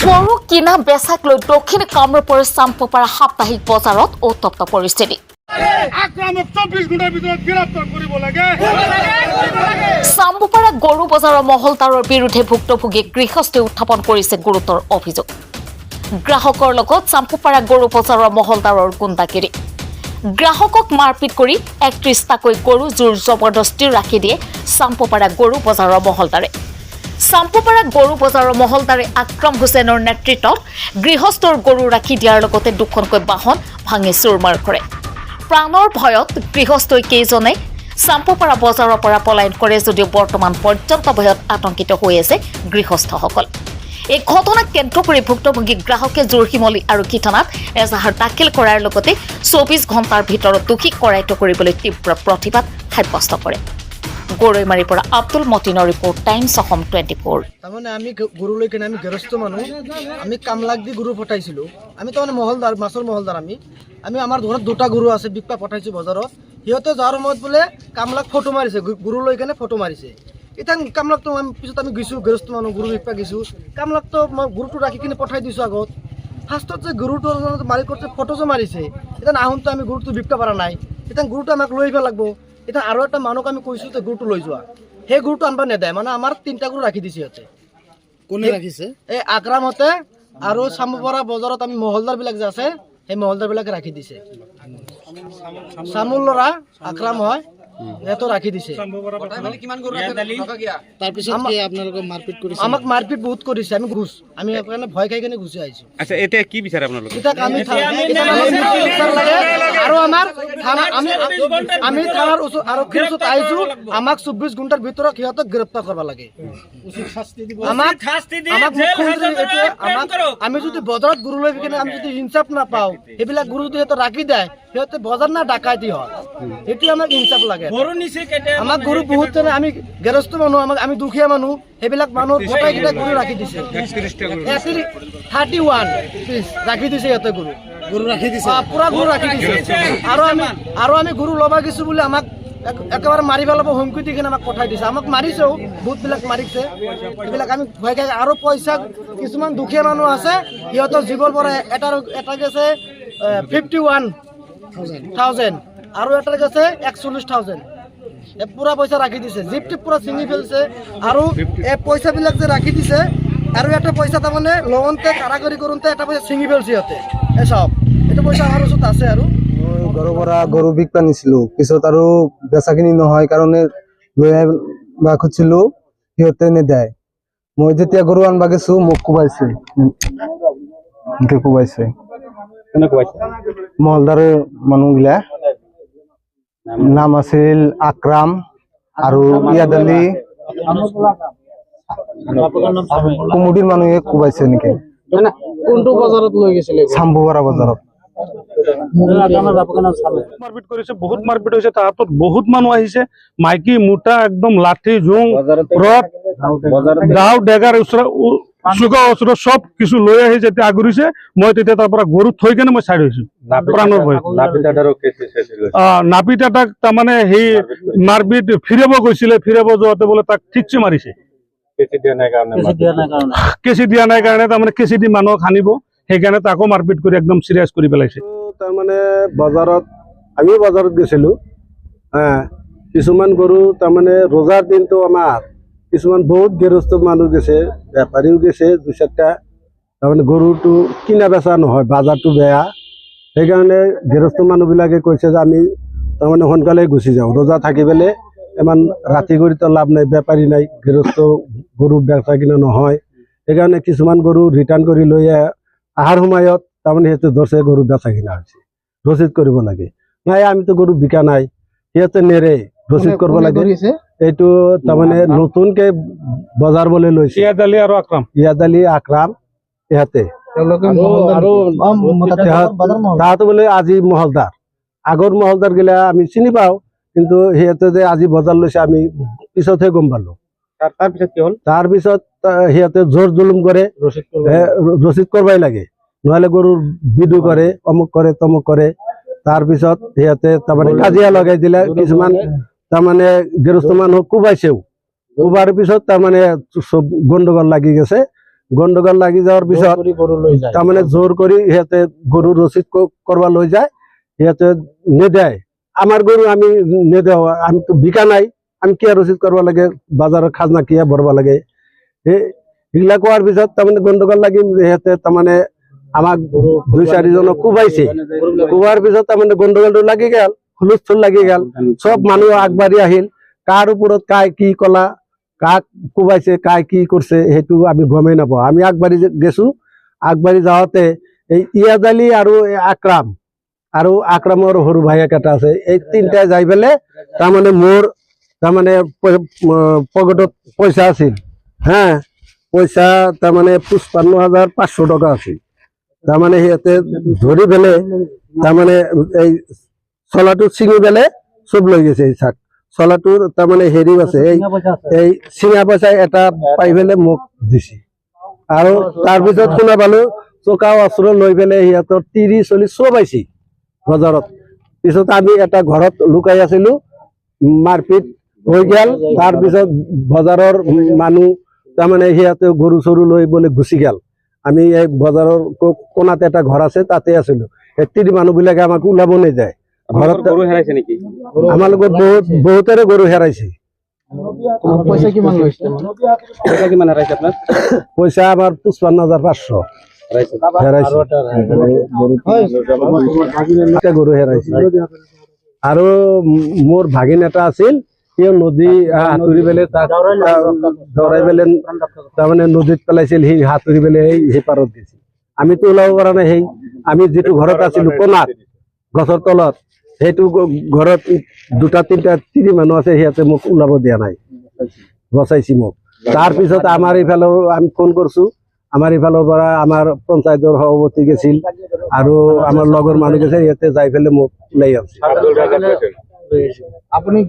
গৰু কিনা বেচাক লৈ দক্ষিণ কামৰূপৰ চাম্পপাৰা সাপ্তাহিক বজাৰত উত্তপ্ত পৰিস্থিতি। চাম্পপাৰা গৰু বজাৰৰ মহলদাৰৰ বিৰুদ্ধে ভুক্তভোগী গৃহস্থই উত্থাপন কৰিছে গুৰুতৰ অভিযোগ। গ্ৰাহকৰ লগত চাম্পপাৰা গৰু বজাৰৰ মহলদাৰৰ গুণ্ডাগিৰি। গ্ৰাহকক মাৰপিট কৰি ৩১টাকৈ গৰু জোৰ জবৰদস্তি ৰাখি দিয়ে চাম্পপাৰা গৰু বজাৰৰ মহলদাৰে। চাম্পপাৰা গৰু বজাৰৰ মহলদাৰে আক্ৰম হুছেইনৰ নেতৃত্বত গৃহস্থৰ গৰু ৰাখি দিয়াৰ লগতে দুখনকৈ বাহন ভাঙি চুৰমাৰ কৰে। প্ৰাণৰ ভয়ত গৃহস্থই কেইজনে চাম্পপাৰা বজাৰৰ পৰা পলায়ন কৰে যদিও বৰ্তমান পৰ্যন্ত ভয়ত আতংকিত হৈ আছে গৃহস্থসকল। এই ঘটনাক কেন্দ্ৰ কৰি ভুক্তভোগী গ্ৰাহকে জোৰশিমলী আৰক্ষী থানাত এজাহাৰ দাখিল কৰাৰ লগতে ২৪ ঘণ্টাৰ ভিতৰত দোষীক কৰায়ত্ব কৰিবলৈ তীব্ৰ প্ৰতিবাদ সাব্যস্ত কৰে। গৰৈমাৰীৰ পৰা আব্দুল মতিনৰ ৰিপৰ্ট, টাইমছ অসম 24। তাৰমানে আমি গৰু লৈ কিনে আমি গৃহস্থ মানুহ, আমি কামলাক দি গৰু পঠাইছিলোঁ। আমি তাৰমানে মহলদাৰ, মাছৰ মহলদাৰ। আমি আমাৰ ঘৰত দুটা গৰু আছে, বিকপা পঠাইছোঁ বজাৰত। সিহঁতে যোৱাৰ সময়ত বোলে কামলাক ফটো মাৰিছে, গৰু লৈ কিনে ফটো মাৰিছে। এতিয়া কামলাকতো আমি পিছত আমি গৈছোঁ, গৃহস্থ মানুহ গৰু বিকপা গৈছোঁ। কামলাকতো মই গৰুটো ৰাখি কিনে পঠাই দিছোঁ আগত। ফাৰ্ষ্টত যে গৰুটো মালিকৰ ফটো যে মাৰিছে, এতিয়া আহোঁতে আমি গৰুটো বিকপা পৰা নাই। এতিয়া গৰুটো আমাক লৈ আহিব লাগিব। এতিয়া আৰু এটা মানুহক আমি কৈছোঁ যে গৰুটো লৈ যোৱা, সেই গৰুটো আনবা নেদায়। মানে আমাৰ 3টা গৰু ৰাখি দিছে সিহঁতে। কোনে ৰাখিছে? এই আকৰামতে আৰু চাম্পপাৰা বজাৰত আমি মহলদাৰবিলাক যে আছে, সেই মহলদাৰবিলাকে ৰাখি দিছে। চামুল ল'ৰা আকৰাম হয়, সিহঁতো ৰাখি দিছে। আমাক মাৰপিট বহুত কৰিছে। আমি সেইকাৰণে ভয় খাই কিনে গুচি আহিছোঁ। আচ্ছা, এতিয়া কি বিচাৰে আপোনালোকে? আৰু আমি থানাৰ আৰক্ষীৰ ওচৰত আহিছোঁ। আমাক ২৪ ঘণ্টাৰ ভিতৰত সিহঁতক গ্ৰেপ্তাৰ কৰিব লাগে। আমি যদি বজাৰত গৰু লৈ কিনে আমি যদি ইনচাফ নাপাওঁ, সেইবিলাক গৰু যদি সিহঁতে ৰাখি দিয়ে, সিহঁতে বজাৰ না ডাকাইতি হয়, সেইটো আমাক ইনচাফ লাগে। আমাক গৰু বহুত, আমি গৃহস্থ মানুহ, আমি দুখীয়া মানুহ, সেইবিলাক মানুহ গোটাইকেইটা গৰু ৰাখি দিছে। 31 পিছ ৰাখি দিছে সিহঁতে গৰু ৰাখি দিছে, পুৰা গৰু ৰাখি দিছে। আৰু আমি গৰু ল'বা গৈছোঁ বুলি আমাক একেবাৰে মাৰি পেলাব হুমকি দি কিনে আমাক পঠাই দিছে। আমাক মাৰিছেও, বহুতবিলাক মাৰিছে। এইবিলাক আমি ভয় খাই। আৰু পইচা কিছুমান দুখীয়া মানুহ আছে, সিহঁতৰ জীৱৰ পৰা এটা গেছে 51,000 আৰু এটা গেছে 41,000। পুৰা পইচা ৰাখি দিছে, জিপটি পুৰা ছিঙি ফেলছে। আৰু এই পইচাবিলাক যে ৰাখি দিছে, আৰু এটা পইচা তাৰমানে লগতে কাৰাকৰি কৰোঁতে এটা পইচা ছিঙি ফেলছে সিহঁতে। এই চব এইটো পইচা আমাৰ ওচৰত আছে। আৰু ঘৰৰ পৰা গৰু বিকপা নিছিলোঁ, পিছত আৰু বেচাখিনি নহয় কাৰণে লৈ আহিব খুজিছিলোঁ, সিহঁতে নেদায়। মই যেতিয়া গৰু আনবা গৈছোঁ, মোক কোবাইছে। মহলদাৰৰ মানুহগিলা নাম আছিল আকৰাম আৰু ইয়াদ আলী। কুমুদিৰ মানুহে কোবাইছে নেকি? কোনটো বজাৰত লৈ গৈছিলে? চাম্পপাৰা বজাৰত। মাৰপিট কৰিছে, বহুত মাৰপিট হৈছে। তাহাঁতত বহুত মানুহ আহিছে, মাইকী মোটা একদম লাঠি জোং ৰদ দাও ডেগাৰ ওচৰত সব কিছু লৈ আহি যেতিয়া আগৰিছে, মই তেতিয়া তাৰ পৰা গৰু থৈ কেনে মই চাইড হৈছো প্ৰাণৰ ভয়। নাপিত এটাক তাৰমানে সেই মাৰপিট ফিৰাব গৈছিলে, ফিৰাব যোৱাতে বোলে তাক ঠিকছে মাৰিছে। কেঁচি দিয়া নাই কাৰণে তাৰমানে কেঁচি দি মানুহক সানিব, সেইকাৰণে তাকো মাৰপিট কৰি একদম চিৰিয়াছ কৰি পেলাইছে। তাৰমানে বজাৰত, আমিও বজাৰত গৈছিলোঁ। কিছুমান গৰু তাৰমানে ৰোজাৰ দিনটো আমাৰ কিছুমান বহুত গৃহস্থ মানুহ গৈছে, বেপাৰীও গৈছে ২-৪টা। তাৰমানে গৰুটো কিনা বেচা নহয়, বজাৰটো বেয়া। সেইকাৰণে গৃহস্থ মানুহবিলাকে কৈছে যে আমি তাৰমানে সোনকালে গুচি যাওঁ, ৰোজা থাকি পেলাই ইমান ৰাতি কৰিতো লাভ নাই, বেপাৰী নাই, গৃহস্থ গৰু বেচা কিনা নহয়। সেইকাৰণে কিছুমান গৰু ৰিটাৰ্ণ কৰি লৈ অহাৰ সময়ত তাৰমানে সিহঁতে ধৰছে গৰু বেচা কিনা হৈছে, ৰচিদ কৰিব লাগে। নাই, আমিতো গৰু বিকা নাই, সিহঁতে নেৰে, ৰচিদ কৰিব লাগে। এইটো তাৰমানে নতুনকে বজাৰ বলে লৈছে ইয়াদ আলী আকৰাম ইহঁতে। তাহাঁতে বোলে আজি মহলদাৰ, আগৰ মহলদাৰ গিলা আমি চিনি পাওঁ, কিন্তু সিহঁতে যে আজি বজাৰ লৈছে আমি পিছতহে গম পালো। তাৰপিছত সিহঁতে জোৰ জুলুম কৰে, ৰচিদ কৰবাই লাগে, নহলে গৰুৰ বিদু কৰে, অমুক কৰে তমুক কৰে। তাৰপিছত সিহঁতে তাৰমানে কাজিয়া লগাই দিলে। কিছুমান তাৰমানে গৃহস্থ মানুহক কোবাইছেও, কোবাৰ পিছত তাৰমানে চব গণ্ডগোল লাগি গৈছে। গণ্ডগোল লাগি যাওয়াৰ পিছত তাৰমানে জোৰ কৰি সিহঁতে গরু রসিদ করবা লৈ যায়, সিহঁতে নেদেয়। আমার গরু আমি নেদেও, আমি তো বিকা নাই, আমি কিয় রসিদ করবা লাগে, বাজারের খাজনা কিয় ভরবা লাগে। এইগিলা কোৱাৰ পিছত তাৰমানে গণ্ডগোল লাগি সিহঁতে তাৰমানে আমাক 2-4 জনক কোবাইছে। কোৱাৰ পিছত তাৰমানে গণ্ডগোলটো লাগি গেল, হুলস্থুল লাগি গেল। সব মানুহ আগবাঢ়ি আহিল, কাৰ ওপৰত কাই কি কলা, কাক কোবাইছে, কাই কি করছে সেইটো আমি গমেই নাপাওঁ। আমি আগবাঢ়ি গেছো, আগবাঢ়ি যাওঁতে এই ইয়াদ আলী আৰু আকৰাম আৰু আকৰামৰ সৰু ভাইয়েক এটা আছে, এই তিনটাই যাই পেলাই তাৰমানে মোৰ তাৰমানে পকেটত পইচা আছিল, হা পইচা তাৰমানে 55,500 টকা আছিল। তাৰমানে সিহঁতে ধৰি পেলাই তাৰমানে এই চলাটো ছিঙি পেলাই চব লৈ গৈছে। এই চাক চলাটোৰ তাৰমানে হেৰি আছে, এই চিঙা পইচা এটা পাই পেলাই মোক দিছে। আৰু তাৰপিছত শুনা পালো চকা অস্ত্ৰ লৈ পেলাই সিহঁতৰ 30-40 চব আহিছে বজাৰত। পিছত আমি এটা ঘৰত লুকাই আছিলো, মাৰপিট হৈ গেল। তাৰপিছত বজাৰৰ মানুহ তাৰমানে সিহঁতে গৰু চৰু লৈ বোলে গুচি গেল। আমি এই বজাৰৰ কোণাতে এটা ঘৰ আছে, তাতে আছিলো। এই মানুহবিলাকে আমাক ওলাব নিদিয়ে। ঘৰত গৰু হেৰাইছে নেকি? আমাৰ লগত বহুতৰে গৰু হেৰাইছে। পইচা কিমান লৈছে? পইচা কিমান হেৰাইছে আপোনাৰ? পইচা আমাৰ 55,500 হেৰাইছে। এটা গৰু হেৰাইছে। আৰু মোৰ ভাগিন এটা আছিল, সিও নদী সাঁতুৰি পেলাই তাক ধৰাই পেলাই তাৰমানে নদীত পেলাইছিল, সি সাঁতুৰি পেলাই সেই পাৰত দিছিল। আমিতো ওলাব পৰা নাই। সেই আমি যিটো ঘৰত আছিলো কোণাত গছৰ তলত, সেইটো ঘৰত 2-3 মানুহ আছে, সিহঁতে মোক ওলাব দিয়া নাই, বচাইছি মোক। তাৰপিছত আমাৰ এইফালৰ আমি ফোন কৰছো, আমাৰ এইফালৰ পৰা আমাৰ পঞ্চায়তৰ সভাপতি গেছিল আৰু আমাৰ লগৰ মানুহ গেছে, সিহঁতে যাই পেলাই মোক ওলাই আনছে। আপুনি